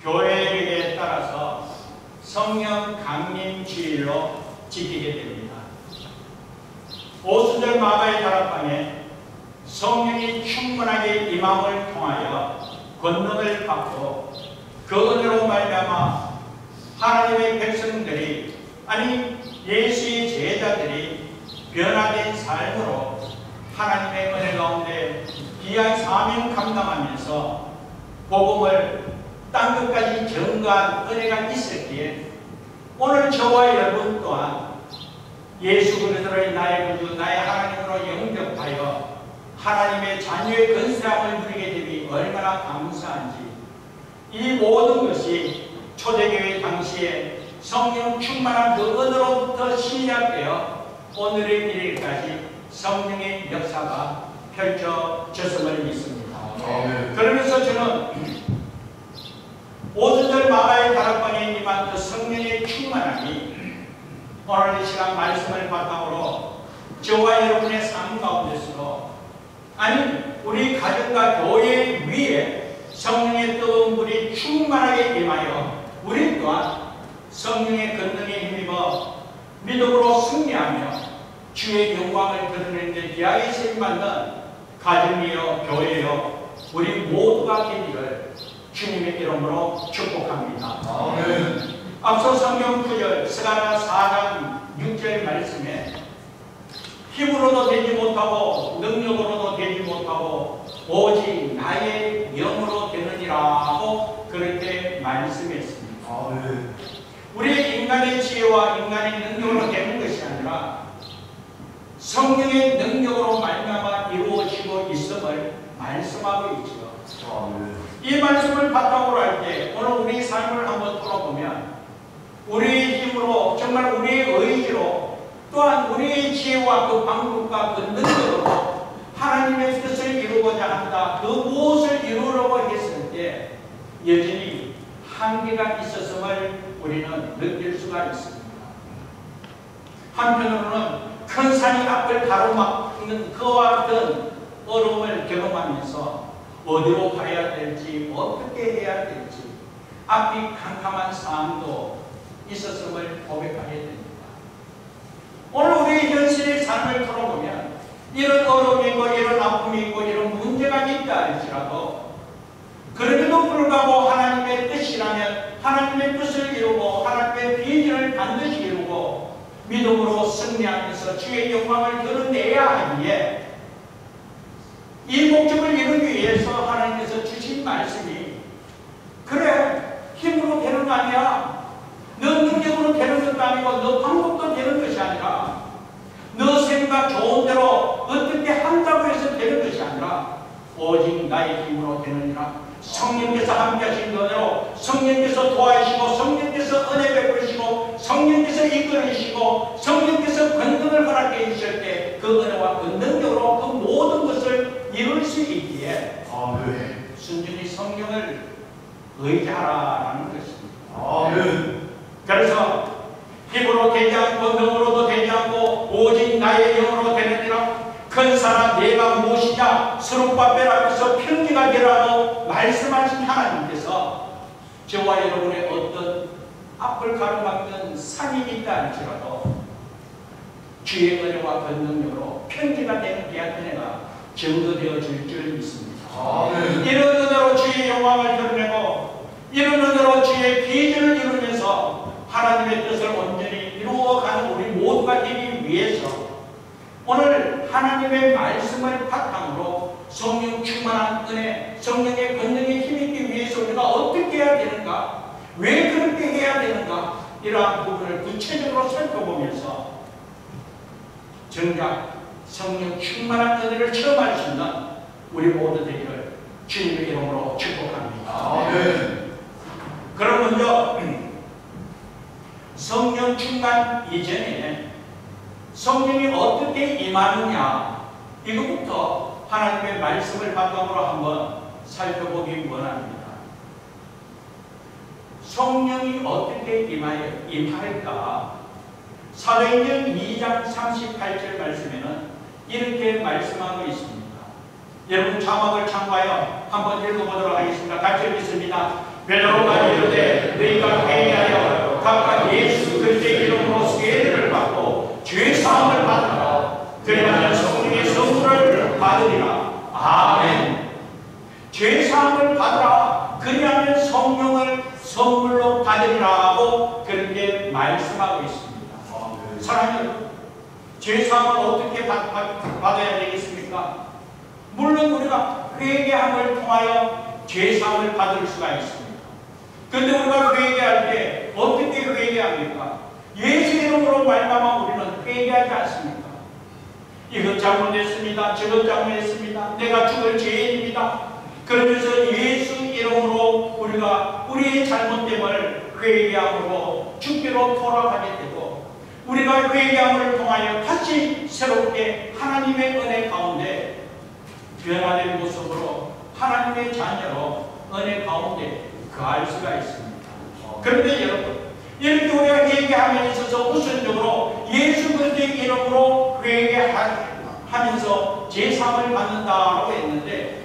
교회에 따라서 성령 강림 주일로 지키게 됩니다. 오순절 마가의 다락방에 성령이 충만하게 임함을 통하여 권능을 받고 그 은혜로 말미암아 하나님의 백성들이 아니 예수의 제자들이 변화된 삶으로 하나님의 은혜 가운데 귀한 사명 감당하면서 복음을 땅끝까지 전가한 은혜가 있었기에 오늘 저와 여러분 또한 예수 그리스도의 나의 구주 나의 하나님으로 영접하여 하나님의 자녀의 건세함을 누리게 되니 얼마나 감사한지 이 모든 것이 초대교회 당시에 성령 충만한 그 은혜로부터 시작되어 오늘의 일일까지 성령의 역사가 펼쳐졌음을 믿습니다. 그러면서 저는 오순절 마가의 다락방에 임한 그 성령의 충만함이 오늘 이 시간 말씀을 바탕으로 저와 여러분의 삶 가운데서도 아니 우리 가정과 교회 위에 성령의 뜨거운 불이 충만하게 임하여 우리 또한 성령의 권능에 힘입어 믿음으로 승리하며 주의 영광을 드러내는 데 귀하게 쓰임받는 가정이요 교회요 우리 모두가 되기를 주님의 이름으로 축복합니다. 아멘. 앞서 성경 구절 스가랴 4장 6절 말씀에 힘으로도 되지 못하고 능력으로도 되지 못하고 오직 나의 영으로 되느니라고 그렇게 말씀했습니다. 아멘. 우리의 인간의 지혜와 인간의 능력으로 되는 것이 아니라 성령의 능력으로 말미암아 이루어지고 있음을 말씀하고 있죠. 이 말씀을 바탕으로 할 때 오늘 우리 삶을 한번 돌아보면 우리의 힘으로 정말 우리의 의지로 또한 우리의 지혜와 그 방법과 그 능력으로 하나님의 뜻을 이루고자 한다. 그 무엇을 이루려고 했을 때 여전히 한계가 있었음을 우리는 느낄 수가 있습니다. 한편으로는 큰 산이 앞을 가로막는 그와 같은 어려움을 경험하면서 어디로 가야 될지 어떻게 해야 될지 앞이 캄캄한 삶도 있었음을 고백하게 됩니다. 오늘 우리의 현실의 삶을 돌아보면 이런 어려움이 있고 이런 아픔이 있고 이런 문제가 있다 할지라도 그럼에도 불구하고 하나님의 뜻이라면 하나님의 뜻을 이루고 하나님의 비전을 반드시 이루고 믿음으로 승리하면서 주의 영광을 드러내야 하기에 이 목적을 이루기 위해서 하나님께서 주신 말씀이 그래 힘으로 되는 거 아니야. 너 능력으로 되는 것도 아니고 너 방법도 되는 것이 아니라 너 생각 좋은 대로 어떻게 한다고 해서 되는 것이 아니라 오직 나의 힘으로 되느니라. 성령께서 함께 하신 은혜로 성령께서 도와주시고 성령께서 은혜 베푸시고 성령께서 이끌으시고 성령께서 권능을 허락해 주실 때 그 은혜와 그 능력으로 그 모든 것을 이룰 수 있기에 순전히 성령을 의지하라는 것입니다. 아멘. 그래서 힘으로 되지 않고 능으로도 되지 않고 오직 나의 영으로 되느니라. 큰 사람 내가 무엇이냐 스룹바벨 앞에서 평지가 되라고 말씀하신 하나님께서 저와 여러분의 어떤 앞을 가로막는 산이 있다 할지라도 주의 은혜와 권능력으로 평지가 되는 귀한 은혜가 증거되어 줄 줄 믿습니다. 아멘. 이런 은혜로 주의 영광을 드러내고 이런 은혜로 주의 비전을 이루면서 하나님의 뜻을 온전히 이루어가는 우리 모두가 되기 위해서 오늘 하나님의 말씀을 바탕으로 성령 충만한 은혜, 성령의 권능에 힘있기 위해서 우리가 어떻게 해야 되는가, 왜 그렇게 해야 되는가 이러한 부분을 구체적으로 살펴보면서 정작 성령 충만한 은혜를 체험할 수 있는 우리 모두 되기를 주님의 이름으로 축복합니다. 아멘. 그럼 먼저 성령 충만 이전에 성령이 어떻게 임하느냐 이것부터 하나님의 말씀을 바탕으로 한번 살펴보기 원합니다. 성령이 어떻게 임할까? 사도행전 2장 38절 말씀에는 이렇게 말씀하고 있습니다. 여러분 자막을 참고하여 한번 읽어보도록 하겠습니다. 같이 읽겠습니다. 베드로가 이르되 너희가 회개하여 각각 예수 그리스도의 이름으로 세례를 받고 죄 사함을 받으라. 그리하면 성령의 선물을 받으리라. 아멘. 죄 사함을 받으라. 그리하면 성령을 선물로 받으리라고 그렇게 말씀하고 있습니다. 사랑하는 여러분, 죄 사함을 어떻게 받아야 되겠습니까? 물론 우리가 회개함을 통하여 죄 사함을 받을 수가 있습니다. 그런데 우리가 회개할 때 어떻게 회개합니까? 예수 이름으로 말미암아 우리는 회개하지 않습니까? 이것 잘못했습니다. 저것 잘못했습니다. 내가 죽을 죄인입니다. 그러면서 예수 이름으로 우리가 우리의 잘못됨을 회개함으로 주께로 돌아가게 되고, 우리가 회개함을 통하여 다시 새롭게 하나님의 은혜 가운데 변화된 모습으로 하나님의 자녀로 은혜 가운데 거할 수가 있습니다. 그런데 여러분, 이렇게 우리가 회개함에 있어서 우선적으로 예수 그리스도의 이름으로 회개하면서 제사함을 받는다라고 했는데,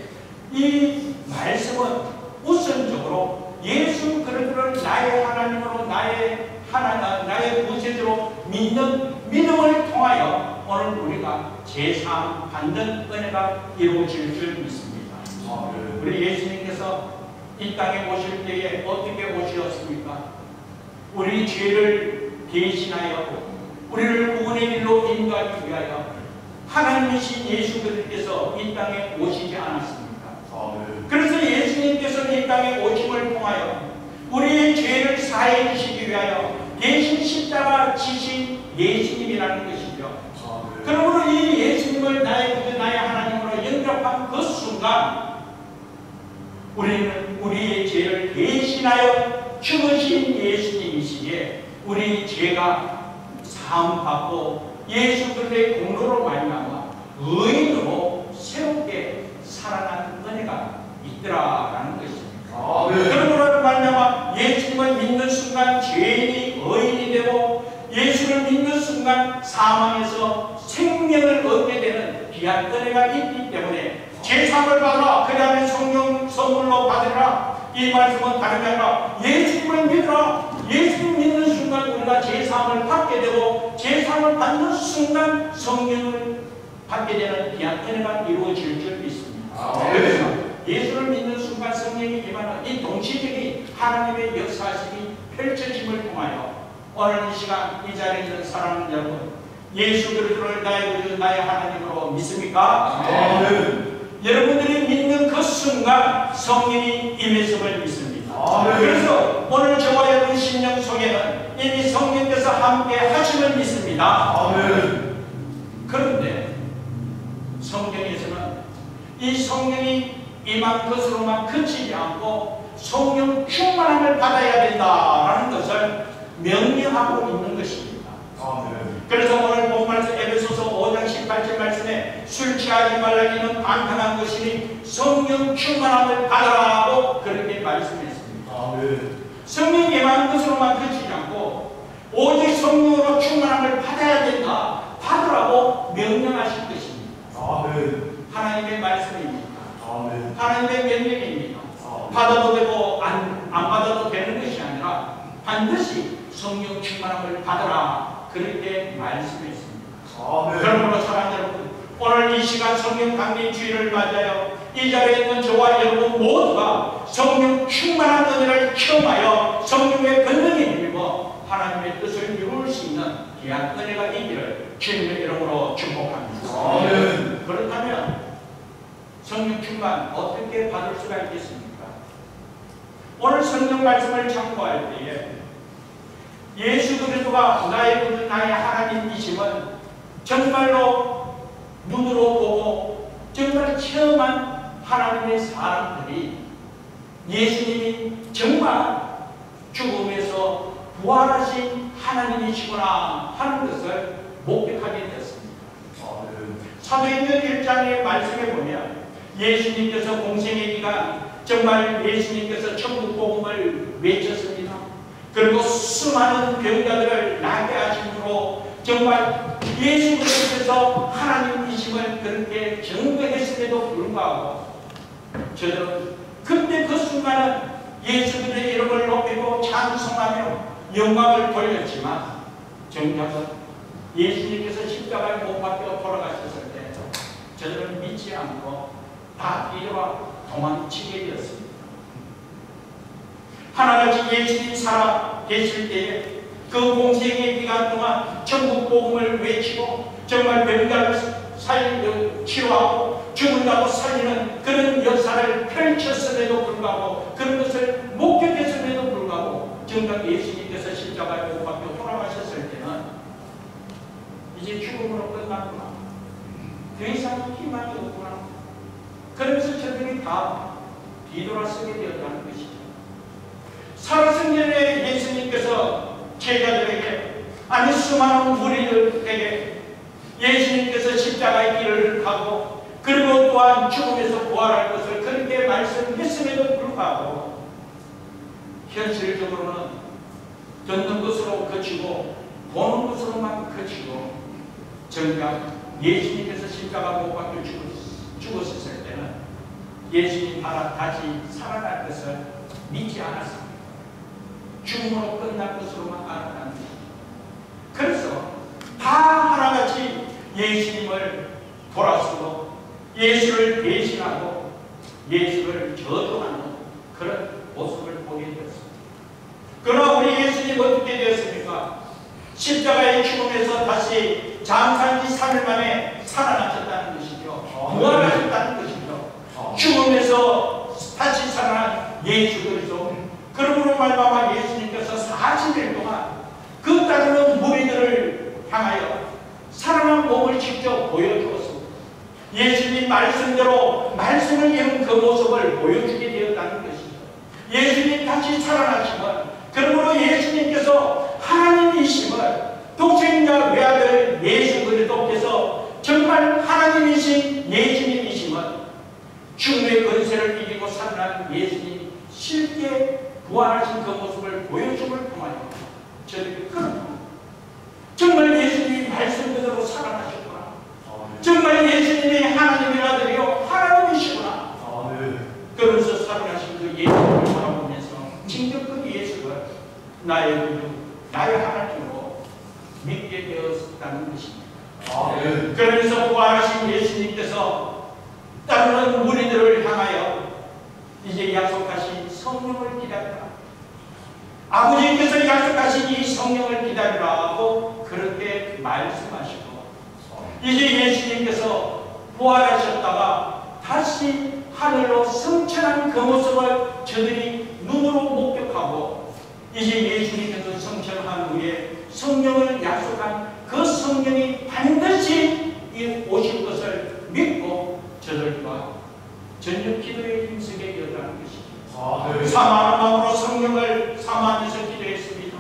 이 말씀은 우선적으로 예수 그리스도를 나의 하나님으로 나의 구세주로 믿는 믿음을 통하여 오늘 우리가 제사함 받는 은혜가 이루어질 줄 믿습니다. 우리 예수님께서 이 땅에 오실 때에 어떻게 오셨습니까? 우리 죄를 대신하여 우리를 구원의 길로 인도하기 위하여 하나님이신 예수 그리스도께서 이 땅에 오시지 않았습니까? 그래서 예수님께서 이 땅에 오심을 통하여 우리의 죄를 사해 주시기 위하여 대신 십자가 지신 예수님이라는 것이죠. 그러므로 이 예수님을 나의 구주 나의 하나님으로 영접한 그 순간 우리는 우리의 죄를 대신하여 죽으신 예수님이시기에 우리 죄가 사함받고 예수 그리스도의 공로로 말미암아 의인으로 새롭게 살아난 은혜가 있더라라는 것입니다. 그러므로 말미암아 예수님을 믿는 순간 죄인이 의인이 되고, 예수를 믿는 순간 사망에서 생명을 얻게 되는 귀한 은혜가 있기 때문에 제사함을 받으라. 그 다음에 성령 선물로 받으라. 이 말씀은 다름이 아니라 예수님을 믿으라. 예수님 믿는 순간 우리가 제사함을 받게 되고, 제사함을 받는 순간 성령을 받게 되는 귀한 은혜가 이루어질 줄 믿습니다. 예수를 믿는 순간 성령이 임하는 이 동시적인 하나님의 역사심이 펼쳐짐을 통하여 오늘 이 시간 이 자리에 있는 사랑하는 여러분, 예수 그리스도를 나의 구주 나의 하나님으로 믿습니까? 여러분들이 믿는 그 순간 성령이 임했음을 믿습니다. 그래서 오늘 저와 여러분 심령 속에는 이미 성령께서 함께 하심을 믿습니다. 그런데 성경에서는 이 성령이 임한 것으로만 그치지 않고 성령 충만함을 받아야 된다라는 것을 명령하고 있는 것입니다. 그래서 오늘 본 말씀 에베소서 5장 18절 말씀에 술 취하지 말라기는 간단한 것이니 성령 충만함을 받으라고 그렇게 말씀했습니다. 성령 임한 것으로만 그치지 않고 오직 성령으로 충만함을 받아야 된다, 받으라고 명령하신 것입니다. 하나님의 말씀입니다. 하나님의 명령입니다. 받아도 되고 안 받아도 되는 것이 아니라 반드시 성령 충만함을 받으라 그렇게 말씀했습니다. 그러므로 사랑하는 여러분, 오늘 이 시간 성령 강림 주일을 맞아요. 이 자리에 있는 저와 여러분 모두가 성령 충만한 은혜를 체험하여 성령의 권능에 힘입어 하나님의 뜻을 이룰 수 있는 귀한 은혜가 있기를 주님의 이름으로 축복합니다. 그렇다면 성령 충만 어떻게 받을 수가 있겠습니까? 오늘 성령 말씀을 참고할 때에 예수 그리스도가 나의 구주 나의 하나님이심은 정말로 눈으로 보고 정말 체험한 하나님의 사람들이 예수님이 정말 죽음에서 부활하신 하나님이시구나 하는 것을 목격하게 되었습니다. 사도행전 1장의 말씀에 보면 예수님께서 공생의 기간 정말 예수님께서 천국 복음을 외쳤습니다. 그리고 수많은 병자들을 낫게 하심으로 정말 예수 그리스도께서 하나님이심을 그렇게 증거했음에도 불구하고 저들은 그때 그 순간은 예수 영광을 돌렸지만 정작은 예수님께서 십자가에 못 박혀 돌아가셨을 때 저들은 믿지 않고 다 이리와 도망치게 되었습니다. 하나같이 예수님 살아 계실 때에 그 공생의 기간 동안 천국 복음을 외치고 정말 병자를 치료하고 죽은다고 살리는 그런 역사를 펼쳤음에도 불구하고 그런 것을 목격했음에도 불구하고 정작 예수님께서 십자가에 못 박혀 돌아가셨을 때는 이제 죽음으로 끝났구나. 더 이상 희망이 없구나. 그러면서 저들이 다 뒤돌아서게 되었다는 것이죠. 살아생전에 예수님께서 제자들에게 아니 수많은 무리들에게 예수님께서 십자가의 길을 가고 그리고 또한 죽음에서 부활할 것을 그렇게 말씀했음에도 불구하고 현실적으로는 듣는 것으로 그치고 보는 것으로만 그치고 정작 예수님께서 십자가 못 박혀 죽었을 때는 예수님 다시 살아날 것을 믿지 않았습니다. 죽음으로 끝날 것으로만 알았다는 것입니다. 그래서 다 하나같이 예수님을 돌아서고 예수를 배신하고 예수를 저주하는 그런 모습을 보게 되었습니다. 그러나 우리 예수님 어떻게 되었습니까? 십자가의 죽음에서 다시 장사한 지 3일 만에 살아나셨다는 것이죠. 부활하셨다는 것이죠. 죽음에서 다시 살아난 예수 그리스도. 그러므로 말미암아 예수님께서 40일 동안 그 따르는 무리들을 향하여 살아난 몸을 직접 보여주었습니다. 예수님 말씀대로 말씀을 이룬 그 모습을 보여주게 되었다는 것이죠. 예수님 다시 살아나시면 그러므로 예수님께서 하나님이심을 독생자 외아들 예수 그리스도께서 정말 하나님이신 예수님이심을 죽음의 권세를 이기고 살아난 예수님 실제 부활하신 그 모습을 보여줌을 통하여 저들이 그렇구나. 정말 예수님이 말씀 그대로 살아나셨구나. 정말 예수님이 하나님의 아들이요 하나님이시구나. 그러면서 살아나신 그 예수님을 바라보면서 직접 그 예수를 나의 구주, 나의 하나님으로 믿게 되었다는 것입니다. 그러면서 부활하신 예수님께서 다른 무리들을 향하여 이제 약속하신 성령을 기다리라. 아버지께서 약속하신 이 성령을 기다리라고 그렇게 말씀하시고 이제 예수님께서 부활하셨다가 다시 하늘로 승천한 그 모습을 저들이 눈으로 목격하고 이제 예수님께서 승천한 후에 성령을 약속한 그 성령이 반드시 오실 것을 믿고 저들과 전력 기도에 힘쓰게 되었다는 것입니다. 사모하는 마음으로 성령을 사모하면서 기도했습니다.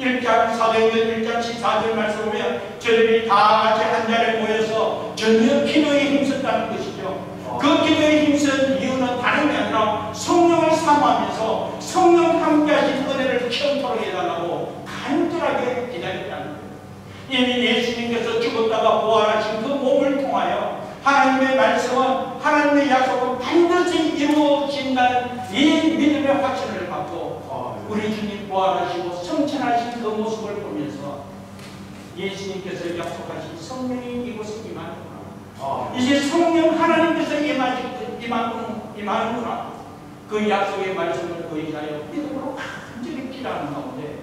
1장 사도행전 1장 14절 말씀 보면 저들이 다 같이 한 자리에 모여서 전력 기도에 힘썼다는 것이죠. 그 기도에 힘쓴 이유는 다른 게 아니라 성령을 사모하면서 성령 함께 하신 은혜를 체험토록 해달라고 간절하게 기다렸다는 거예요. 이미 예수님께서 죽었다가 부활하신 그 몸을 통하여 하나님의 말씀은 하나님의 약속은 반드시 이루어진다는 이 믿음의 확신을 갖고 우리 주님 부활하시고 성천하신 그 모습을 보면서 예수님께서 약속하신 성령이 이곳에 임하는구나. 이제 성령 하나님께서 임하는구나. 그 약속의 말씀을 의지하여 믿음으로 간절히 기도하는 가운데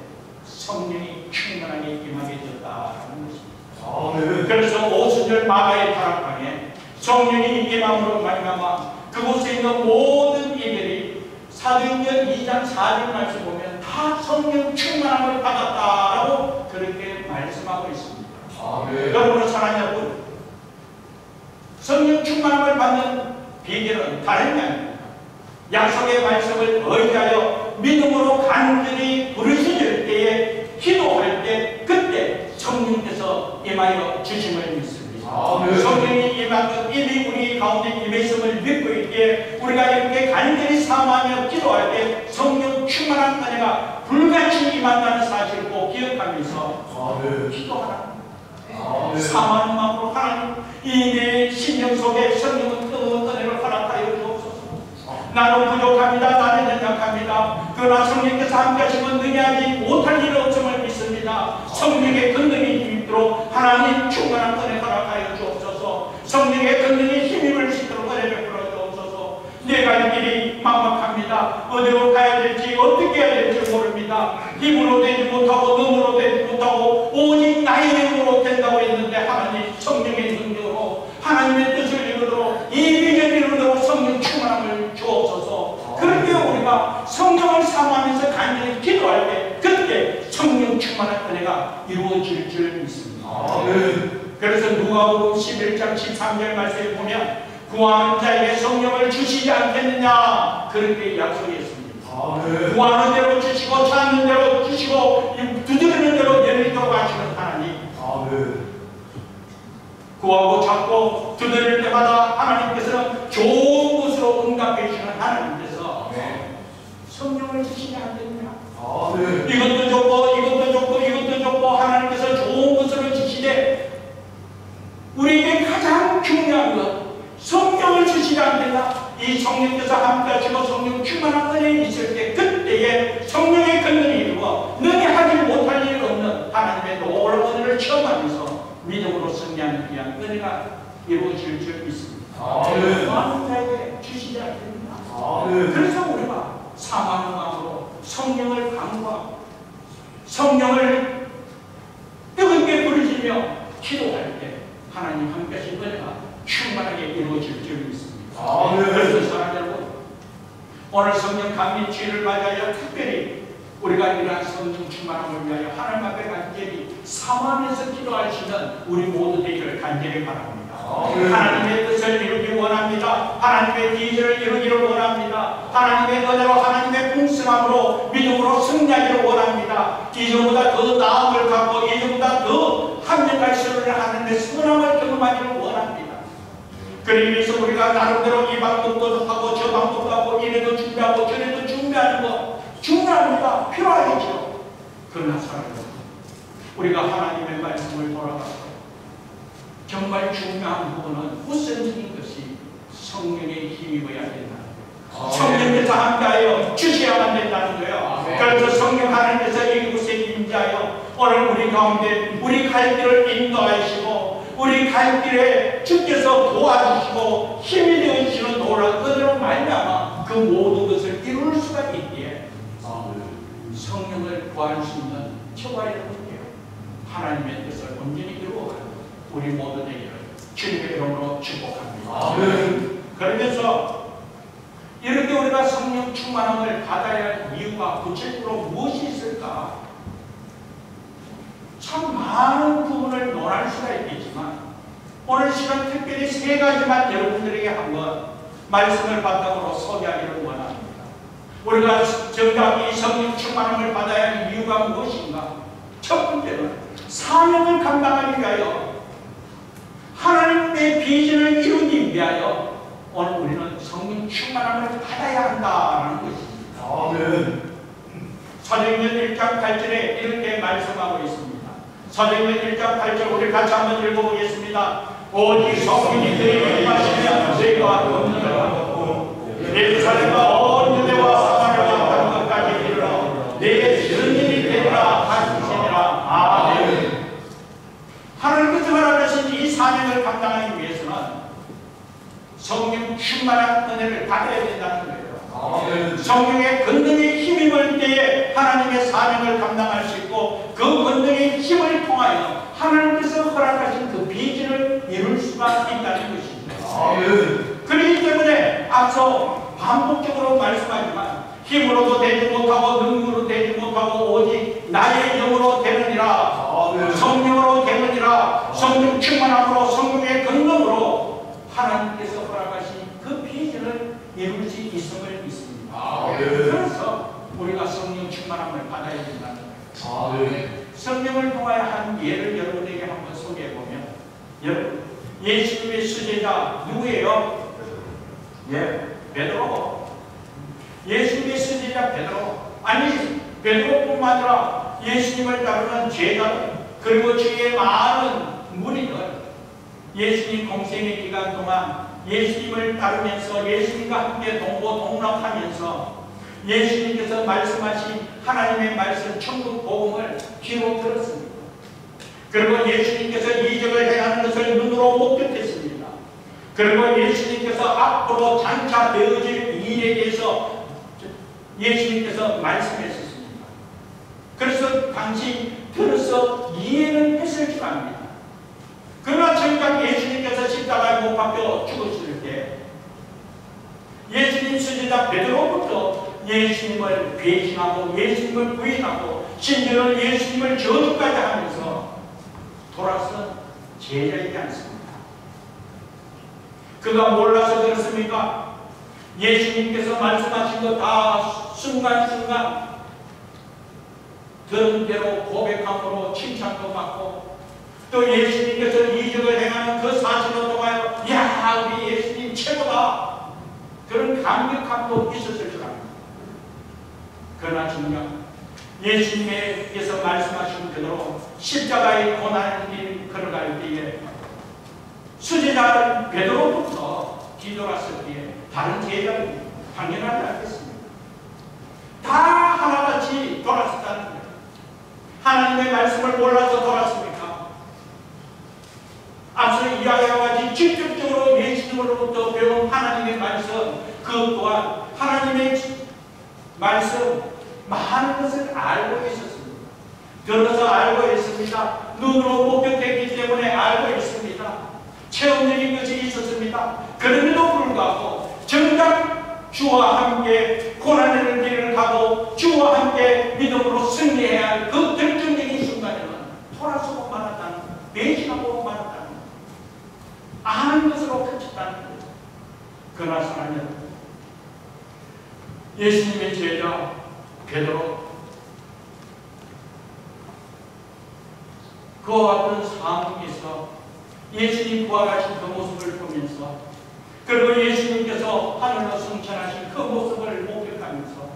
성령이 충만하게 임하게 되었다는 것입니다. 그래서 오순절 마가의 다락방에 성령이 임함으로 말미암아 그곳에 있는 모든 이들이 사도행전 2장 4절 말씀 보면 다 성령 충만함을 받았다라고 그렇게 말씀하고 있습니다. 여러분 사랑하는 여러분, 성령 충만함을 받는 비결은 다른 게 아닙니다. 약속의 말씀을 의지하여 믿음으로 간절히 부르짖을 때에 기도할 때 그때 성령께서 임하여 주심을 믿습니다. 성령이 임한 이미 우리 가운데 임했음을 믿고 있기에 우리가 이렇게 간절히 사모하며 기도할 때 성령 충만한 은혜가 불같이 임한다는 사실을 꼭 기억하면서 기도하라. 사모하는 마음으로 하나님 이 내 심령 속에 성령은 큰 은혜를 허락하여 주옵소서. 나는 부족합니다. 나는 연약합니다. 그러나 성령께서 함께 하시면 능히하지 못할 일은 없음을 믿습니다. 성령의 권능이 힘입도록 하나님 충만한 은혜 허락하여 주옵소서. 성령의 권능이 힘입을 수 있도록 은혜 베풀어 주옵소서. 내 갈 길이 막막합니다. 어디로 가야 될지 어떻게 해야 될지 모릅니다. 힘으로 되지 못하고 능으로 되지 못하고 오직 나의 힘으로 된다고 했는데 하나님 성령의 능력으로 하나님의 뜻을 이루도록 이 비전을 이루도록 성령 충만함을 주옵소서. 그렇게 우리가 성령을 사모하면서 간절히 기도할 때 그때 성령 충만한 은혜가 이루어질 줄 믿습니다. 그래서 누가복음 11장 13절 말씀에 보면 구하는 자에게 성령을 주시지 않겠느냐 그렇게 약속했습니다. 구하는 대로 주시고 찾는 대로 주시고 두드리는 대로 열리도록 하시는 하나님. 구하고 찾고 두드릴 때마다 하나님께서는 좋은 것으로 응답해 주시는 하나님께서 성령을 주시지 않겠느냐. 이것도 좋고 이것도 좋고 이것도 좋고 하나님께서 좋은 것으로 주시되 우리에게 가장 중요한 것 성령을 주시지 않겠나. 이 성령께서 함께 하시고 성령 충만한 은혜에 있을 때 그때에 성령의 권능이 이루어 능히 하지 못할 일 없는 하나님의 놀라운 은혜를 체험하면서 믿음으로 승리하는 귀한 은혜가 이루어질 줄 믿습니다. 많은 자에게 주시지 않겠나. 그래서 우리가 사모하는 마음으로 성령을 간구하고 성령을 뜨겁게 부르시며 기도할 때 하나님 함께 하신 은혜가 충만하게 이루어질 줄 믿습니다. 그래서 사랑하는 여러분, 오늘 성령 강림 주일을 맞이하여 특별히 우리가 이러한 성령 충만함을 위하여 하나님 앞에 간절히 사모하면서 기도할 수 있는 우리 모두 되기를 간절히 바랍니다. 하나님의 뜻을 이루기 원합니다. 하나님의 비전을 이루기를 원합니다. 하나님의 은혜로 하나님의 풍성함으로 믿음으로 승리하기를 원합니다. 이전보다 더 나음을 갖고 이전보다 더 합력할 수 있는 하나님의 선함을 경험하기를 원합니다. 그러기 위해서 우리가 나름대로 이 방법도 하고 저 방법도 하고 이래도 준비하고 저래도 준비하는 거 중요합니다. 필요하겠죠. 그러나 사랑합니다. 우리가 하나님의 말씀을 돌아가서 정말 중요한 부분은 우선적인 것이 성령의 힘입어야 된다는 거예요. 성령께서 함께하여 주셔야만 된다는 거예요. 그래서 성령 하나님께서 이곳에 임재하여 오늘 우리 가운데 우리 갈 길을 인도하시고 우리 갈 길에 주께서 도와주시고 힘이 되어주시는 놀라운 은혜로 말미암아 그 모든 것을 이룰 수가 있기에 성령을 구할 수 있는 처바의 것이에요. 하나님의 뜻을 온전히 이루어가는 우리 모두 되기를 주님의 이름으로 축복합니다. 그러면서 이렇게 우리가 성령 충만함을 받아야 할 이유가 구체적으로 무엇이 있을까? 참 많은 부분을 논할 수가 있겠지만 오늘 시간 특별히 세 가지만 여러분들에게 한번 말씀을 바탕으로 소개하기를 원합니다. 우리가 정작 이 성령 충만함을 받아야 할 이유가 무엇인가? 첫 번째는 사명을 감당하기 위하여 하나님의 비전을 이루기 위하여 오늘 우리는 성령 충만함을 받아야 한다는 것입니다. 사도행전 1장 8절에 이렇게 말씀하고 있습니다. 사도행전 1장 8절 우리 같이 한번 읽어보겠습니다. 오직 성령이 너희에게 임하시면 너희가 권능을 받고 예루살렘과 온 유대와 사마리아와 땅 끝까지 이르러 내 증인이 되리라 하시니라. 아멘. 하나님께서 허락하신 이 사명을 감당하기 위해서는 성령 충만한 은혜를 받아야 된다는 거예요. 성령의 권능의 힘입을 때에 하나님의 사명을 감당할 수 있고 그 권능의 힘을 통하여 하나님께서 허락하신 그 비전을 이룰 수가 있다는 것입니다. 그렇기 때문에 앞서 반복적으로 말씀하지만 힘으로도 되지 못하고 능으로 되지 못하고 오직 나의 영으로 되느니라. 성령으로 되느니라. 성령 충만함으로 성령의 권능으로 하나님께서 허락하신 그 비전을 이룰 수 있음을 믿습니다. 그래서 우리가 성령 충만함을 받아야 된다는 거예요. 성령을 통하여 한 예를 여러분에게 한번 소개해보면 여러분 예수님의 수제자 누구예요? 베드로. 예수님의 수제자 베드로. 아니 베드로뿐만 아니라 예수님을 따르는 제자들 그리고 주위의 많은 무리들 예수님 공생의 기간 동안 예수님을 따르면서 예수님과 함께 동고동락하면서 예수님께서 말씀하신 하나님의 말씀 천국 복음을 귀로 들었습니다. 그리고 예수님께서 이적을 행하는 것을 눈으로 목격했습니다. 그리고 예수님께서 앞으로 장차 되어질 일에 대해서 예수님께서 말씀했었습니다. 그래서 당시 들어서 이해는 했을 줄 압니다. 그러나 정작 예수님께서 십자가에 못 박혀 죽었을 때 예수님 수제자 베드로부터 예수님을 배신하고 예수님을 부인하고 심지어는 예수님을 저주까지 하면서 돌아선 제자이지 않습니다. 그가 몰라서 그렇습니까? 예수님께서 말씀하신 거 다 순간순간 들은 대로 고백함으로 칭찬도 받고 또 예수님께서 이적을 행하는 그 사실로 통하여 야 우리 예수님 최고다 그런 감격함도 있었을 줄 압니다. 그러나 정작 예수님께서 말씀하신 그대로 십자가의 고난의 길 걸어갈 때에 수제자 베드로부터 뒤돌았을 때에 다른 제자들이 당연하지 않겠습니까? 다 하나같이 돌았었다는 거예요. 하나님의 말씀을 몰라서 돌았습니까? 앞서 이야기와 같이 직접적으로 예수님으로부터 배운 하나님의 말씀 그 또한 하나님의 말씀 많은 것을 알고 있었습니다. 들어서 알고 있습니다. 눈으로 목격했기 때문에 알고 있습니다. 체험적인 것이 있었습니다. 그럼에도 불구하고 정작 주와 함께 고난의 길을 가고 주와 함께 믿음으로 승리해야 할 그 결정적인 순간에는 돌아서고 말았다는 거예요. 배신하고 말았다는 거예요. 아는 것으로 그쳤다는 거예요. 그러나 사랑하는 여러분, 예수님의 제자 베드로 그와 같은 상황에서 예수님 부활하신 그 모습을 보면서 그리고 예수님께서 하늘로 승천하신 그 모습을 목격하면서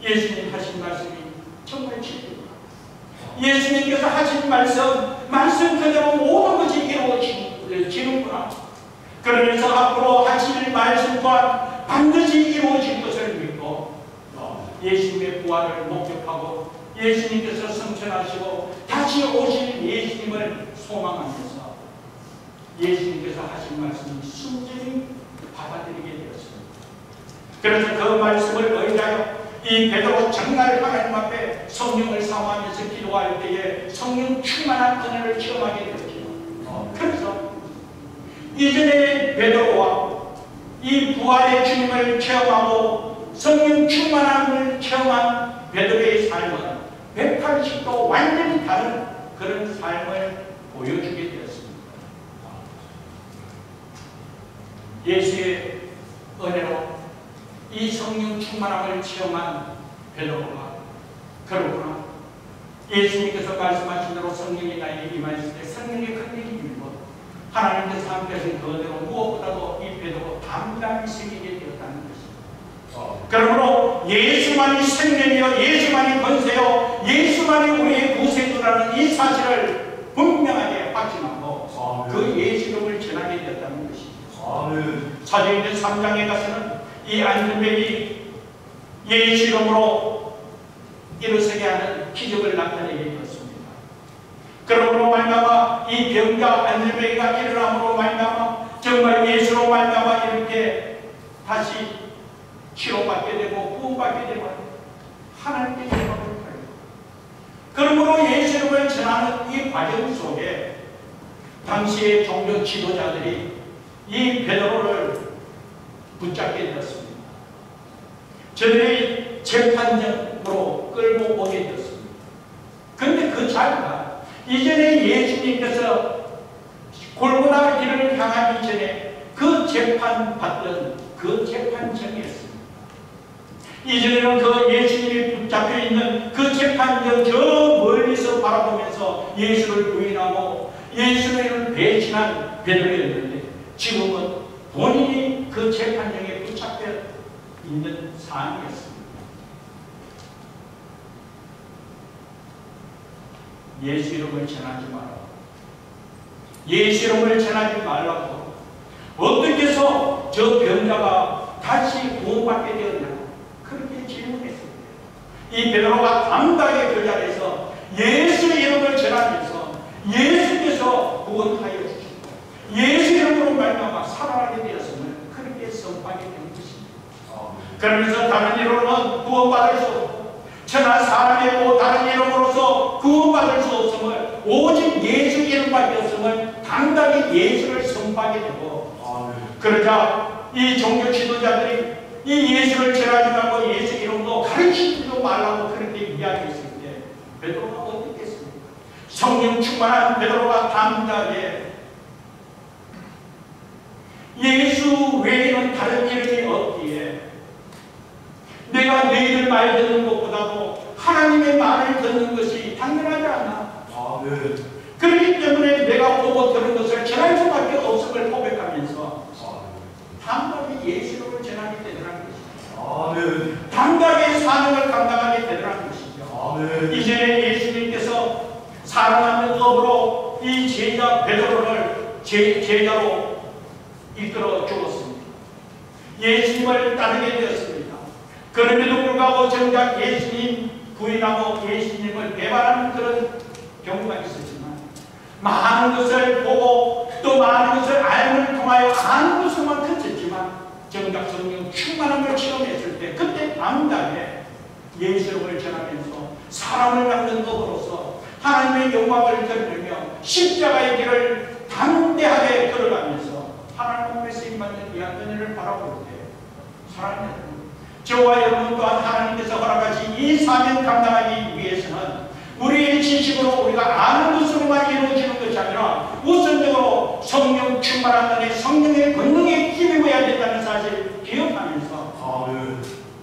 예수님 하신 말씀이 정말 진리입니다. 예수님께서 하신 말씀 그대로 모든 것이 이루어지는구나. 그러면서 앞으로 하실 말씀 또한 반드시 이루어질 것을 믿고 예수님의 부활을 목격하고 예수님께서 승천하시고 다시 오실 예수님을 소망하면서 예수님께서 하신 말씀을 순전히 받아들이게 되었습니다. 그래서 그 말씀을 의지하여 이 베드로 정말 하나님 앞에 성령을 사모하면서 기도할 때에 성령 충만한 은혜를 체험하게 되었죠. 그래서 이전에 베드로와 이 부활의 주님을 체험하고 성령 충만함을 체험한 베드로의 삶은 180도 완전히 다른 그런 삶을 보여주게 되었습니다. 예수의 은혜로 이 성령 충만함을 체험한 베드로가 그러구나. 예수님께서 말씀하신 대로 성령이 나에게 임하실 때 성령의 큰 일이 일고 하나님께서 함께 하신 그대로 무엇보다도 이 베드로 담담히 새기게 되었다는 것입니다. 그러므로 예수만이 생명이요 예수만이 권세요 예수만이 우리의 구세주라는 이 사실을 분명하게 확신하고 그 예수 이름을 전하게 되었다는 것입니다. 사도행전 3장에 가서는 이 안드레이 예수 이름으로 일어서게 하는 기적을 나타내게 되었습니다. 그러므로 말미암아 이 병자 안드레이가 일어남으로 말미암아 정말 예수로 말미암아 이렇게 다시 치료받게 되고 구원받게 되고 하나님께 영광을 돌려요. 그러므로 예수 이름을 전하는 이 과정 속에 당시의 종교 지도자들이 이 베드로를 붙잡게 되었습니다. 저들이 재판정으로 끌고 오게 되었습니다. 그런데 그 자리가 이전에 예수님께서 골고다 길을 향하기 전에 그 재판받던 그 재판정이었습니다. 이전에는 그 예수님이 붙잡혀 있는 그 재판정 저 멀리서 바라보면서 예수를 부인하고 예수를 배신한 베드로였는데 지금은 본인이 그 재판정에 붙잡혀 있는 상황이었습니다. 예수 이름을 전하지 말라고. 예수 이름을 전하지 말라고. 어떻게 해서 저 병자가 다시 구원받게 되었냐? 그렇게 질문했습니다. 이 베드로가 당당하게 그 자리에서 예수의 이름을 전하면서 예수께서 구원하여 주셨고 예수 이름으로 말미암아 살아나게 되었음을 그렇게 선포하게 된 것입니다. 그러면서 다른 이름으로는 구원받을 수 없고 천하 사람의 뭐 다른 이름으로서 구원받을 수 없음을 오직 예수 이름밖에 없음을 당당히 예수를 선포하게 되고 그러자 이 종교 지도자들이 이 예수를 전하지 말고 예수 이름도 가르치지도 말라고 그렇게 이야기했을 때 베드로가 어떻게 했습니까? 성령 충만한 베드로가 당당하게 예수 외에는 다른 이름이 없기에 내가 너희들 말 듣는 것보다도 하나님의 말을 듣는 것이 당연하지 않나? 그렇기 때문에 내가 보고 들은 것을 전할 수밖에 없음을 고백하면서 당당히 예수를 전하게 되더라는 것이죠. 당당히 사명을 감당하게 되더라는 것이죠. 이전에 예수님께서 사랑하는 법으로 이 제자 베드로를 제자로 이끌어 주었습니다. 예수님을 따르게 되었습니다. 그럼에도 불구하고 정작 예수님 부인하고 예수님을 배반하는 그런 경우가 있었지만 많은 것을 보고 또 많은 것을 알음을 통하여 아는 것으로만 그쳤지만 정작 성령 충만함을 체험했을 때 그때 당당하게 예수를 전하면서 사람을 낳는 법으로서 하나님의 영광을 드리며 십자가의 길을 담대하게 걸어가면서 하나님의 쓰임받는 귀한 은혜를 바라볼 때 사랑하는 여러분, 저와 여러분 또한 하나님께서 허락하신 이 사명 감당하기 위해서는 우리의 지식으로 우리가 아는 것으로만 이루어지는 것이 아니라 우선적으로 성령 충만한 은혜, 성령의 권능에 힘입어야 된다는 사실을 기억하면서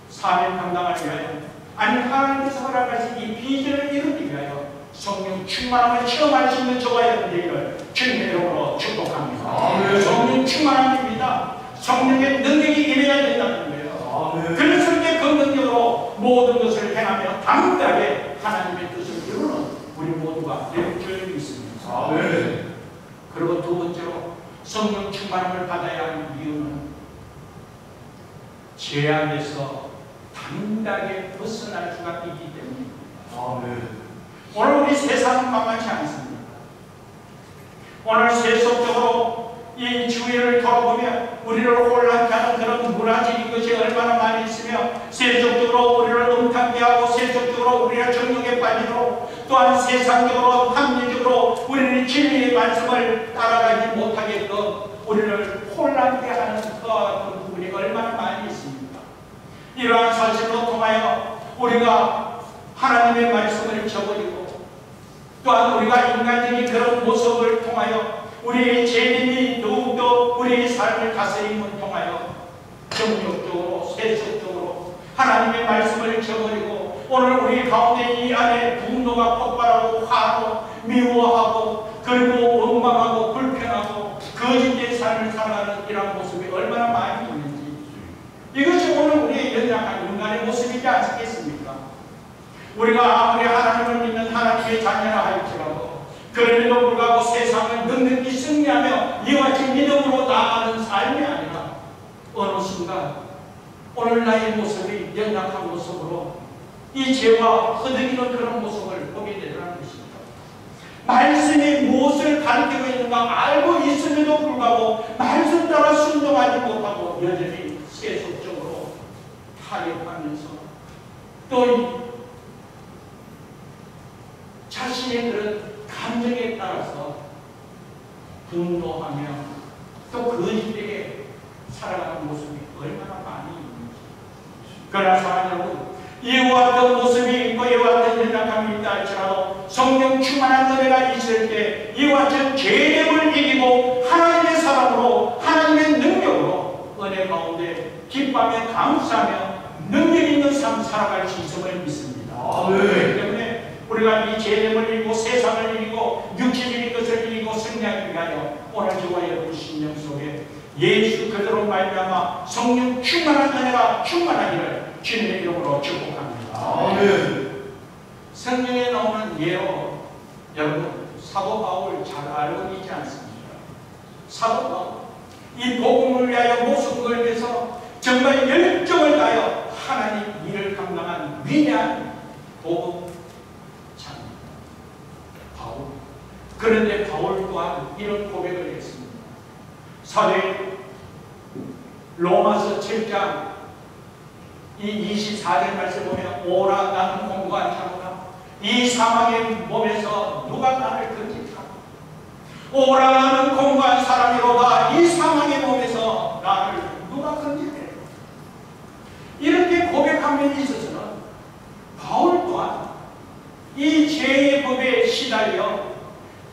사명 감당하기 위하여 아니 하나님께서 허락하신 이 비전을 이루기 위하여 성령 충만함을 체험할 수 있는 저와 여러분들을 주님의 이름으로 축복합니다. 성령 충만함입니다. 성령의 능력이 임해야 된다는 거예요. 그랬을 때 그 능력으로 모든 것을 행하며 당당하게 하나님의 뜻을 이루는 우리 모두가 될 줄 믿습니다. 그리고 두 번째로 성령 충만함을 받아야 하는 이유는 죄악에서 당당하게 벗어날 수가 있기 때문입니다. 오늘 우리 세상은 만만치 않습니다. 오늘 세속적으로 이 주위를 돌아보며 우리를 혼란케 하는 그런 문화적인 것이 얼마나 많이 있으며 세속적으로 우리를 음탕케 하고 세속적으로 우리가 정욕에 빠지도록 또한 세상적으로 합리적으로 우리는 진리의 말씀을 따라가지 못하게끔 우리를 혼란케 하는 그 부분이 얼마나 많이 있습니까? 이러한 사실로 통하여 우리가 하나님의 말씀을 저버리고 또한 우리가 인간적인 그런 모습을 통하여 우리의 죄됨이 더욱더 우리의 삶을 다스림을 통하여 정욕적으로 세속적으로 하나님의 말씀을 저버리고 오늘 우리 가운데 이 안에 분노가 폭발하고 화로 미워하고 그리고 원망하고 불평하고 거짓된 삶을 살아가는 이러한 모습이 얼마나 많이 있는지 이것이 오늘 우리의 연약한 인간의 모습이지 않겠습니까? 우리가 아무리 하나님을 믿는 하나님의 자녀라 할지라도 그럼에도 불구하고 세상을 넉넉히 승리하며 이와 같이 믿음으로 나아가는 삶이 아니라 어느 순간 오늘 나의 모습이 연약한 모습으로 이 죄와 허덕이는 그런 모습을 보게 되더라는 것입니다. 말씀이 무엇을 가르치고 있는가 알고 있음에도 불구하고 말씀 따라 순종하지 못하고 여전히 세속적으로 타협하면서 또 자신의 그런 감정에 따라서 분노하며 또 거짓되게 살아가는 모습이 얼마나 많이 있는지. 그러나 사랑하는 여러분, 이와 같은 모습이 있고 이와 같은 연약함이 있다 할지라도 성령 충만한 은혜가 있을 때 이와 같은 죄됨을 이기고 하나님의 사랑으로 하나님의 능력으로 은혜 가운데 기뻐하며 감사하며 능력 있는 삶 살아갈 수 있음을 믿습니다. 그렇기 때문에 우리가 이 죄됨을 이기고 세상을 이기고 육체적인 것을 이기고 승리하기 위하여 오늘 저와 여러분 심령 속에 예수 그대로 말미암아 성령 충만한 은혜가 충만하기를 주님의 이름으로 축복합니다. 아멘. 성경에 나오는 예로 여러분 사도 바울 잘 알고 있지 않습니까? 사도 바울 이 복음을 위하여 목숨 걸면서 정말 열정을 다하여 하나님 일을 감당한 위대한 고급 참 바울. 그런데 바울 또한 이런 고백을 했습니다. 사도행 로마서 7장 이 24절 말씀 보면 오라 나는 공고한 자로다. 이 사망의 몸에서 누가 나를 건질까? 오라 나는 공고한 사람이로다. 이 사망의 몸에서 나를 누가 건질까? 이렇게 고백한 면이 있어서는 바울 또한 이 죄의 법에 시달려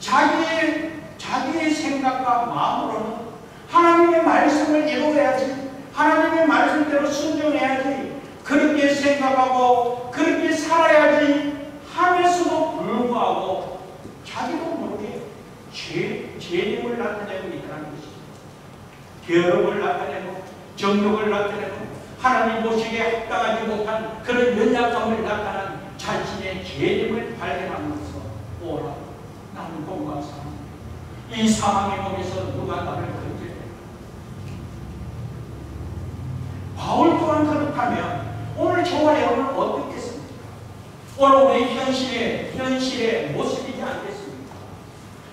자기의 생각과 마음으로는 하나님의 말씀을 이루어야지, 하나님의 말씀대로 순종해야지, 그렇게 생각하고 그렇게 살아야지 하면서도 불구하고 자기도 모르게 죄됨을 나타내고 있다는 것이죠. 게으름을 나타내고 정욕을 나타내고 하나님 보시기에 합당하지 못한 그런 연약함을 나타난 자신의 죄됨을 발견하면서 오라 나는 공고한 사람, 이 사망의 몸에서 누가 나를 건질까? 바울 또한 그렇다면 오늘 저와 여러분은 어떻겠습니까? 오늘 우리 현실의 모습이지 않겠습니까?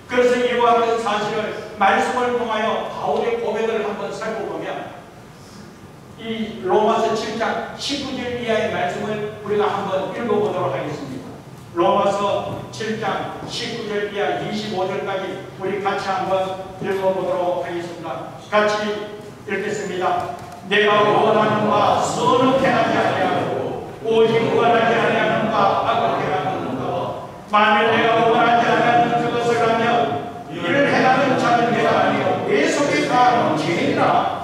그래서 이와 같은 사실을 말씀을 통하여 바울의 고백을 한번 살펴보면 이 로마서 7장 19절 이하의 말씀을 우리가 한번 읽어보도록 하겠습니다. 로마서 7장 19절 이하 25절까지 우리 같이 한번 읽어보도록 하겠습니다. 같이 읽겠습니다. 내가 원하는 바 선은 행하지 아니하고 오직 원하지 아니하는 바 악을 행하는가. 만일 내가 원하지 아니하는 그것을 하면 이를 행하는 자는 내가 아니요 내 속에 가는 죄이라.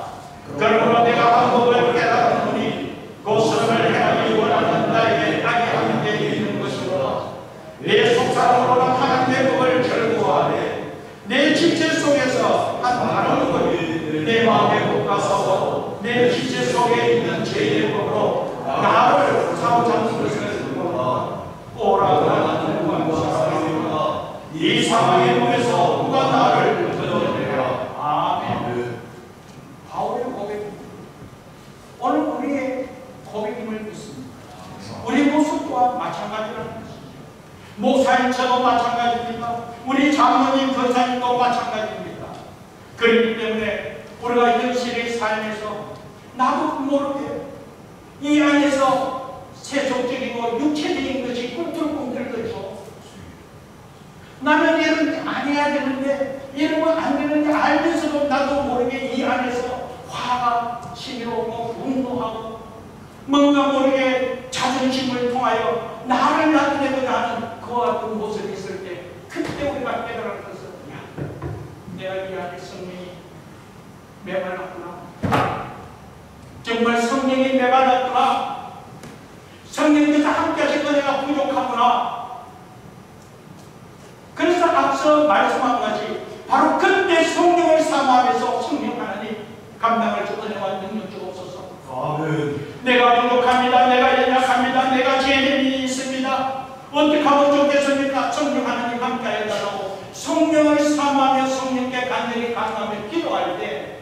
그러므로 내가 한 법을 깨달았노니 그 선을 행하기 원하는 나에게 악이 한 개 있는 것이로라. 내 속사람으로는 하나님의 법을 결부하되 내 지체 속에서 한 다른 법이 내 마음에 곱가서 내 지체 속에 있는 죄의 법으로 나를 사로잡는 것을 오라 나는 공고한 사람이로다. 이 사망의 몸에서 누가 나를 건져내리라. 아멘. 바울의 고백입니다. 오늘 우리의 고백임을 믿습니다. 우리 모습 또한 마찬가지라는 것이죠. 목사님 저도 마찬가지입니다. 우리 장로님 권사님도 마찬가지입니다. 그렇기 때문에 우리가 현실의 삶에서 나도 모르게 이 안에서 세속적이고 육체적인 것이 꿈틀꿈틀거리고 나는 이런 안 해야 되는데 이러면 안 되는데 알면서도 나도 모르게 이 안에서 화가 치밀어오고 분노하고 뭔가 모르게 자존심을 통하여 나를 나타내고자 하는 그와 같은 모습이 있을 때 그때 우리가 깨달을 것은 야, 내가 이 안에 성령이 메말랐구나. 정말 성령이 메말랐구나. 성령께서 함께 하신 은혜가 부족하구나. 그래서 앞서 말씀한 것이 바로 그때 성령을 사모하면서 성령 하나님 감당할 수 은혜와 능력 주옵소서. 아멘. 내가 부족합니다. 내가 연약합니다. 내가 죄됨이 있습니다. 어떻게 하면 좋겠습니까? 성령 하나님 함께 해달라고 성령을 사모하며 성령께 간절히 간구하며 기도할 때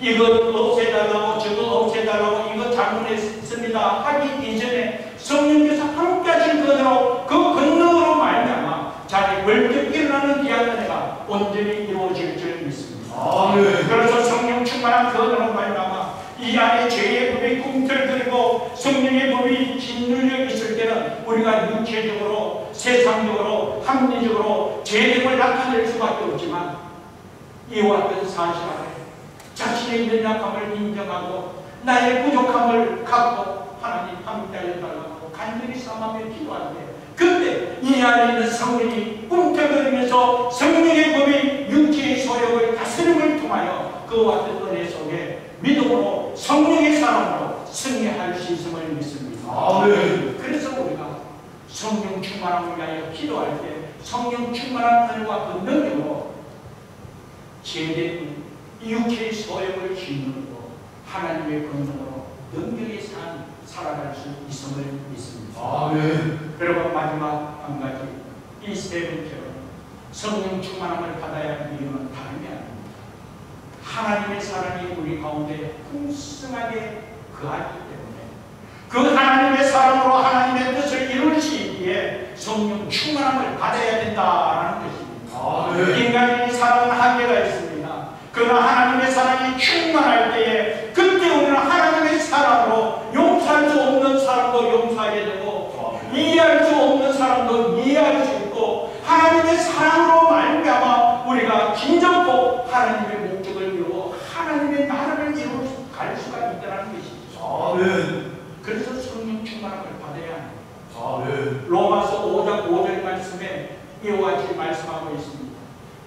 이것 없애달라고 저것 없애달라고 이것 잘못했습니다 하기 이전에 성령께서 함께 하신 그대로 그 권능으로 말미암아 자기 월급 일어나는 귀한 은혜가 온전히 이루어질 줄 믿습니다. 아멘. 그래서 성령 충만한 그 은혜로 말미암아 이 안에 죄의 법이 꿈틀거리고 성령의 법이 짓눌려 있을 때는 우리가 육체적으로 세상적으로 합리적으로 죄됨을 나타낼 수밖에 없지만 이와 같은 사실 안에 자신의 연약함을 인정하고 나의 부족함을 갖고 하나님 함께하여 달라고 간절히 삼하며 기도할 때 그때 이 안에 있는 성령이 꿈틀거리면서 성령의 법이 육체의 소욕을 다스림을 통하여 그와 같은 은혜 속에 믿음으로 성령의 사람으로 승리할 수 있음을 믿습니다. 아멘. 그래서 우리가 성령 충만함을 위하여 기도할 때 성령 충만한 은혜와 그 능력으로 죄된 육체의 소욕을 짓누르고 하나님의 권능으로 능력이 살아갈 수 있음을 믿습니다. 아멘. 그리고 마지막 한 가지 이 세 번째로 성령 충만함을 받아야 하는 이유는 다름이 아닙니다. 하나님의 사랑이 우리 가운데 풍성하게 거하기 때문에 그 하나님의 사랑으로 하나님의 뜻을 이룰 수 있게 충만함을 받아야 합니다. 아멘. 로마서 5장 5절 말씀에 이와 같이 말씀하고 있습니다.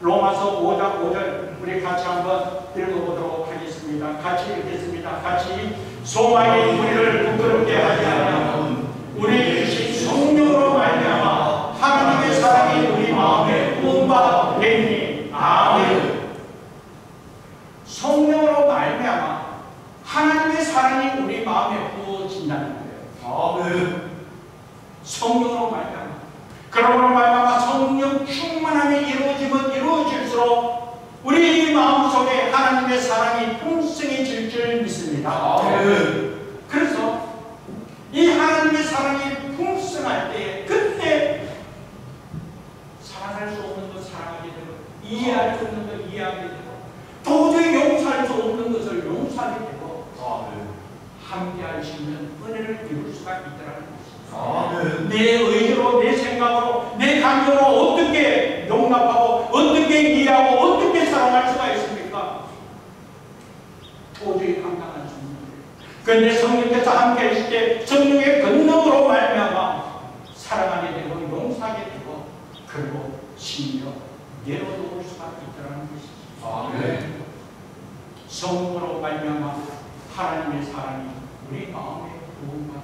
로마서 5장 5절 우리 같이 한번 읽어보도록 하겠습니다. 같이 읽겠습니다. 같이 소망이 우리를 부끄럽게 하지 아니하며 우리 주신 성령으로 말미암아 하나님의 사랑이 우리 마음에 부은 바 되니 아멘. 성령으로 말미암아 하나님의 사랑이 우리 마음에 부어진다는 거예요. 아멘. 성령으로 말미암아. 그러므로 말미암아 성령 충만함이 이루어지면 이루어질수록 우리 마음속에 하나님의 사랑이 풍성해질 줄 믿습니다. 아멘. 그래서 이 하나님의 사랑이 풍성할 때 그때 사랑할 수 없는 것 사랑하게 되고 이해할 수 없는 것 이해하게 되고 도저히 용서할 수 없는 것을 용서하게 되고 함께할 수 있는 은혜를 이룰 수가 있다는 것입니다. 아멘. 내 의지로 내 생각으로 내 감정으로 어떻게 용납하고 어떻게 이해하고 어떻게 사랑할 수가 있습니까? 도저히 감당할 수 없는 거예요. 그런데 성령께서 함께 하실 때 성령의 권능으로 말미암아 사랑하게 되고 용서하게 되고 그리고 심지어 내려놓을 수가 있다는 것이죠. 아멘. 성령으로 말미암아 하나님의 사랑이 우리 마음에 부은다.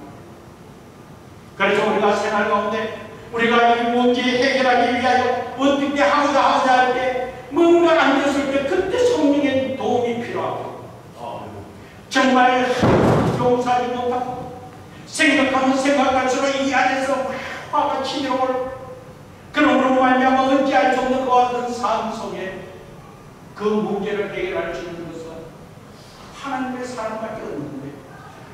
그래서 우리가 생활 가운데 우리가 이 문제 해결하기 위하여 어떻게 하고자 할 때 뭔가 안 됐을 때 그때 성령의 도움이 필요하고 정말 용서하지 못하고 생각하면 생각할수록 이 안에서 화가 치밀어올 그러므로 말미암아 어찌할 수 없는 그와 같은 삶 속에 그 문제를 해결할 수 있는 것은 하나님의 사랑밖에 없는데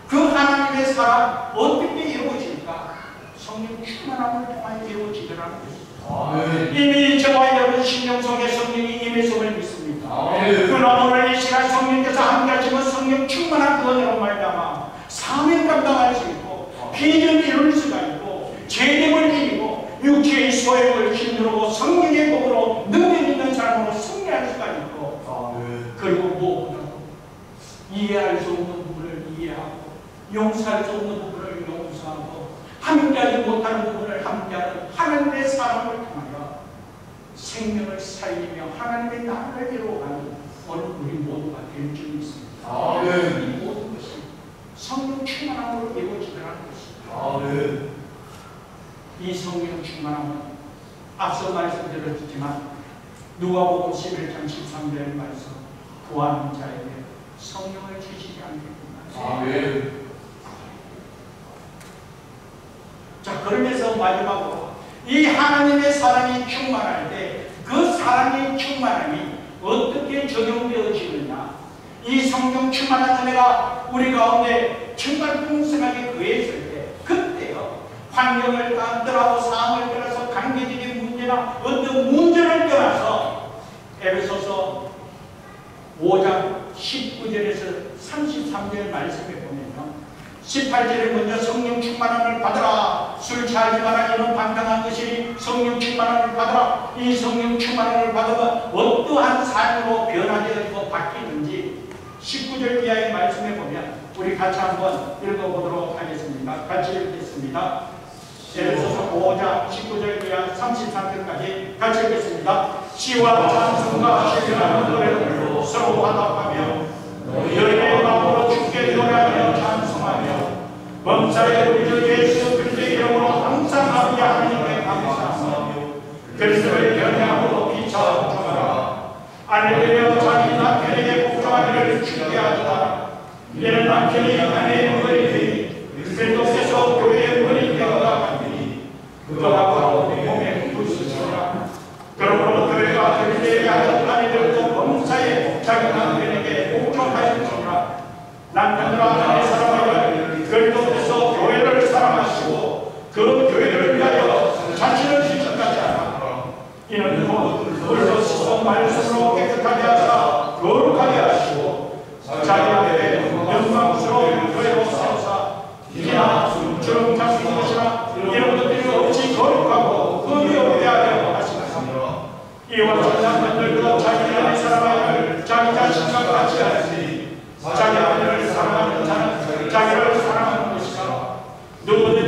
그 하나님의 사랑 어떻게 이루어질까? 성령 충만함을 통하여 이루어지더라는 것입니다. 이미 저와 여러분 심령 속에 성령이 임했음을 믿습니다. 그러나 오늘 이 시간 성령께서 함께 하시면 성령 충만한 그 은혜로 말미암아 사명 감당할 수 있고 비전을 이룰 수가 있고 죄됨을 이기고 육체의 소욕을 힘들고 성령의 복으로 능력 있는 사람으로 승리할 수가 있고 그리고 무엇보다도 이해할 수 없는 부분을 이해하고 용서할 수 없는 부분을 용서하고 함께하지 못하는 부분을 함께하는 하나님의 사랑을 통하여 생명을 살리며 하나님의 나라를 이루어가는 오늘 우리 모두가 될 줄 믿습니다. 이 모든 것이 성령 충만함으로 이루어지더라는 것입니다. 이 성령 충만함은 앞서 말씀드렸지만 누가복음 11장 13절 말씀 구하는 자에게 성령을 주시지 않겠구나. 자, 그러면서 마지막으로 이 하나님의 사랑이 충만할 때 그 사랑의 충만함이 어떻게 적용되어지느냐, 이 성령 충만한 은혜가 우리 가운데 정말 풍성하게 거했을 때 그때요 환경을 떠나고 상황을 떠나서 관계적인 문제나 어떤 문제를 떠나서 에베소서 5장 19절에서 33절 말씀에 보면요 18절에 먼저 성령 충만함을 받으라. 술 취하지 마라. 이는 방탕한 것이니 성령 충만함을 받으라. 이 성령 충만함을 받으면 어떠한 삶으로 변화되어지고 바뀌는지 19절 이하의 말씀에 보면 우리 같이 한번 읽어보도록 하겠습니다. 같이 읽겠습니다. 에베소서 5장 19절 이하 33절까지 같이 읽겠습니다. 시와 찬송과 신령한 노래로 서로 화답하며 너희의 마음으로 주께 노래하며 찬송하며 범사의 우리 주 예수 그리스도의 이름으로 항상 아버지 하나님께 감사하며 그리스도의 변함으로 비춰주라. 아내되며 자기 남편에게 복종하기를 주게 하라. 이는 남편이 아내의 머리니 그리스도께서 교회의 머리뼈가 같으니 그가 바로 몸의 구주시라. 그러므로 교회가 그리스도에게 하는 아내들도 범사에 자기 남편에게 복종하였으라. 남편들아 아내 사랑하여 그리스도께서 교회를 사랑하시고 그 교회를 위하여 자신을 지적하지 않아. 이는 물로 씻은 말씀으로 깨끗하게 하사 거룩하게 하시고 자기 앞에 영광스러운 교회로 세우사 기나 주름 잡힌 것이나 이런 것들이 없이 거룩하고 의미 없게 하려 하시느니라. 이와 같이 남편들도 자기 아내 사랑하여 자기 자신과 같이 하지. 자기 아내를 사랑하는 자는 자기를 사랑하는 것이다. 누구든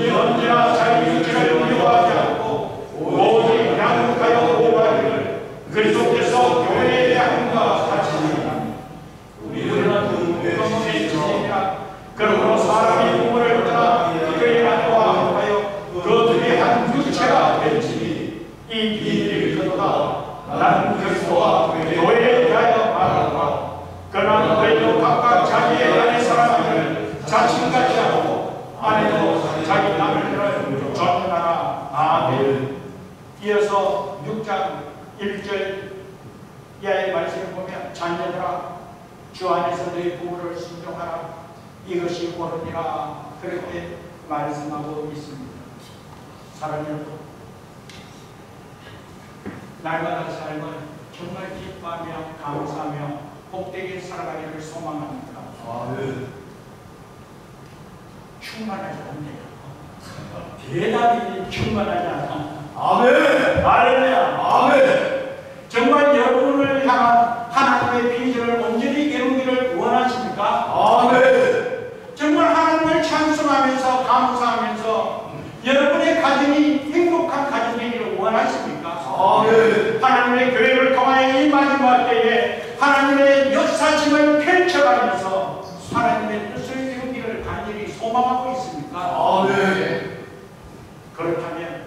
이 비밀을 거두다 나는 그리스도와 교회에 대하여 말하노라. 그러나 너희도 각각 자기의 아내 사랑을 자신같이 하고 아내도 자기 남편을 존중하라. 아멘. 이어서 6장 1절 이하의 말씀을 보면 자녀들아 주 안에서 너희 부모를 순종하라. 이것이 옳으니라. 그렇게 말씀하고 있습니다. 사랑하는 여러분, 날마다 삶을 정말 기뻐하며 감사하며 복되게 살아가기를 소망합니다. 아멘. 충만하지 않네요. 대답이 충만하지 않아. 아멘. 할렐루야. 아멘. 정말 여러분을 향한 하나님의 비전을 온전히 이루기를 원하십니까? 아멘. 정말 하나님을 찬송하면서 감사하면서 여러분의 가정이 행복한 가정 되기를 원하십니까? 아멘. 하나님의 교회를 통하여 이 마지막 때에 하나님의 역사심을 펼쳐가면서 하나님의 뜻을 이루기를 간절히 소망하고 있습니까? 아멘. 그렇다면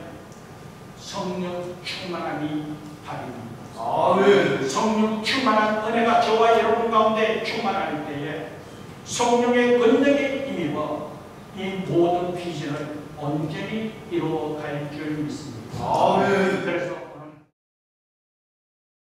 성령 충만함이 답입니다. 아멘. 성령 충만한 은혜가 저와 여러분 가운데 충만할 때에 성령의 권능에 힘입어 이 모든 비전을 온전히 이루어갈 줄 믿습니다. 아멘. 그래서